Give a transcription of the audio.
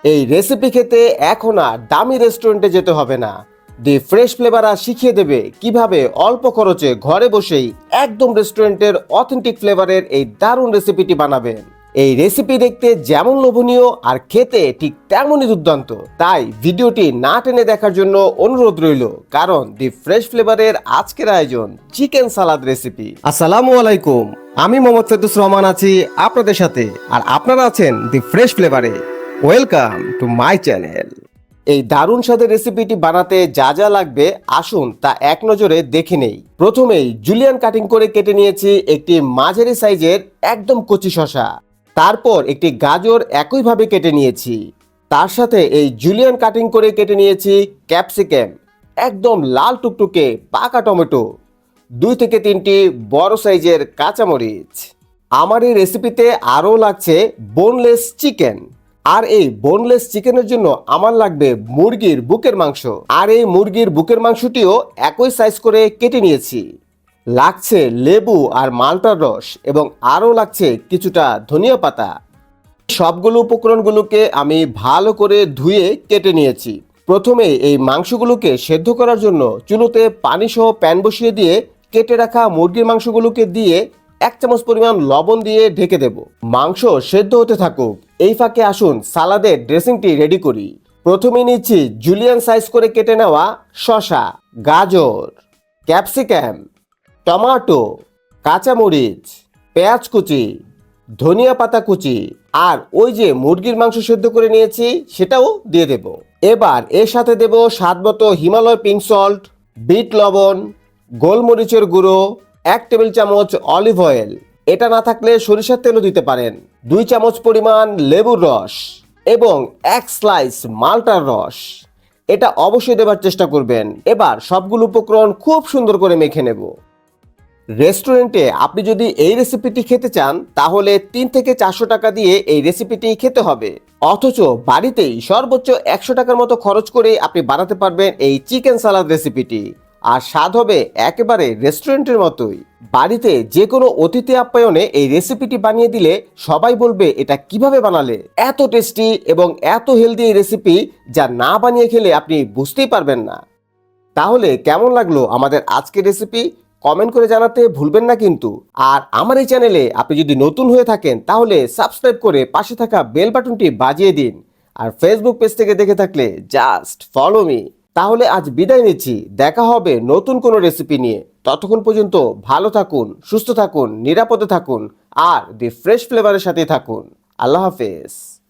এই রেসিপি খেতে এখন আর দামি রেস্টুরেন্টে যেতে হবে না। দি ফ্রেশ ফ্লেভাররা শিখিয়ে দেবে কিভাবে অল্প খরচে ঘরে বসেই একদম রেস্টুরেন্টের অথেন্টিক ফ্লেভারের এই দারুণ রেসিপিটি বানাবেন। এই রেসিপি দেখতে যেমন লোভনীয় আর খেতে ঠিক তেমনই দুর্দান্ত, তাই ভিডিওটি না টেনে দেখার জন্য অনুরোধ রইল, কারণ দি ফ্রেশ ফ্লেভারের আজকের আয়োজন চিকেন সালাদ রেসিপি। আসসালামু আলাইকুম, আমি মোহাম্মদ ফেরদৌস রহমান আছি আপনাদের সাথে, আর আপনারা আছেন দি ফ্রেশ ফ্লেভারে। Welcome to my channel. এই দারুণ স্বাদের রেসিপিটি বানাতে যা যা লাগবে আসুন তা এক নজরে দেখে নেই। প্রথমেই জুলিয়ান কাটিং করে কেটে নিয়েছি একটি মাঝারি সাইজের একদম কচি শসা। তারপর একটি গাজর একইভাবে কেটে নিয়েছি। তার সাথে এই জুলিয়ান কাটিং করে কেটে নিয়েছি ক্যাপসিকাম, একদম লাল টুকটুকে পাকা টমেটো, 2 থেকে 3টি বড় সাইজের কাঁচামরিচ। আমার এই রেসিপিতে আরও লাগছে বোনলেস চিকেন। আর এই বোনলেস চিকেনের জন্য আমার লাগবে মুরগির বুকের মাংস, আর এই মুরগির বুকের মাংসটিও একই সাইজ করে কেটে নিয়েছি। লাগছে লেবু আর মালটার রস, এবং আরও লাগছে কিছুটা ধনিয়া পাতা। সবগুলো উপকরণগুলোকে আমি ভালো করে ধুয়ে কেটে নিয়েছি। প্রথমে এই মাংসগুলোকে সেদ্ধ করার জন্য চুলোতে পানি সহ প্যান বসিয়ে দিয়ে কেটে রাখা মুরগির মাংসগুলোকে দিয়ে 1 চামচ পরিমাণ লবণ দিয়ে ঢেকে দেব। মাংস সেদ্ধ হতে থাকুক, এই ফাঁকে আসুন সালাদের ড্রেসিংটি রেডি করি। প্রথমে নিচ্ছি জুলিয়ান সাইজ করে কেটে নেওয়া শসা, গাজর, ক্যাপসিকাম, টমেটো, কাঁচামরিচ, পেঁয়াজ কুচি, ধনিয়া পাতা কুচি, আর ওই যে মুরগির মাংস সেদ্ধ করে নিয়েছি সেটাও দিয়ে দেব। এবার এর সাথে দেব স্বাদমতো হিমালয় পিঙ্ক সল্ট, বিট লবণ, গোলমরিচের গুঁড়ো, 1 টেবিল চামচ অলিভ অয়েল, এটা না থাকলে সরিষার তেলও দিতে পারেন, 2 চামচ পরিমাণ লেবুর রস এবং 1 স্লাইস মালটার রস। এটা অবশ্যই দেবার চেষ্টা করবেন। এবার সবগুলো উপকরণ খুব সুন্দর করে মেখে নেব। রেস্টুরেন্টে আপনি যদি এই রেসিপিটি খেতে চান তাহলে 3 থেকে 400 টাকা দিয়ে এই রেসিপিটি খেতে হবে, অথচ বাড়িতেই সর্বোচ্চ 100 টাকার মতো খরচ করে আপনি বানাতে পারবেন এই চিকেন সালাদ রেসিপিটি, আর স্বাদ হবে একেবারে রেস্টুরেন্টের মতোই। বাড়িতে যে কোনো অতিথি আপ্যায়নে এই রেসিপিটি বানিয়ে দিলে সবাই বলবে এটা কিভাবে বানালে। এত টেস্টি এবং এত হেলদি এই রেসিপি, যা না বানিয়ে খেলে আপনি বুঝতেই পারবেন না। তাহলে কেমন লাগলো আমাদের আজকের রেসিপি কমেন্ট করে জানাতে ভুলবেন না কিন্তু। আর আমার এই চ্যানেলে আপনি যদি নতুন হয়ে থাকেন তাহলে সাবস্ক্রাইব করে পাশে থাকা বেল বাটনটি বাজিয়ে দিন। আর ফেসবুক পেজ থেকে দেখে থাকলে জাস্ট ফলো মি। তাহলে আজ বিদায় নিচ্ছি, দেখা হবে নতুন কোনো রেসিপি নিয়ে। ততক্ষণ পর্যন্ত ভালো থাকুন, সুস্থ থাকুন, নিরাপদে থাকুন, আর দি ফ্রেশ ফ্লেভারের সাথে থাকুন। আল্লাহ হাফেজ।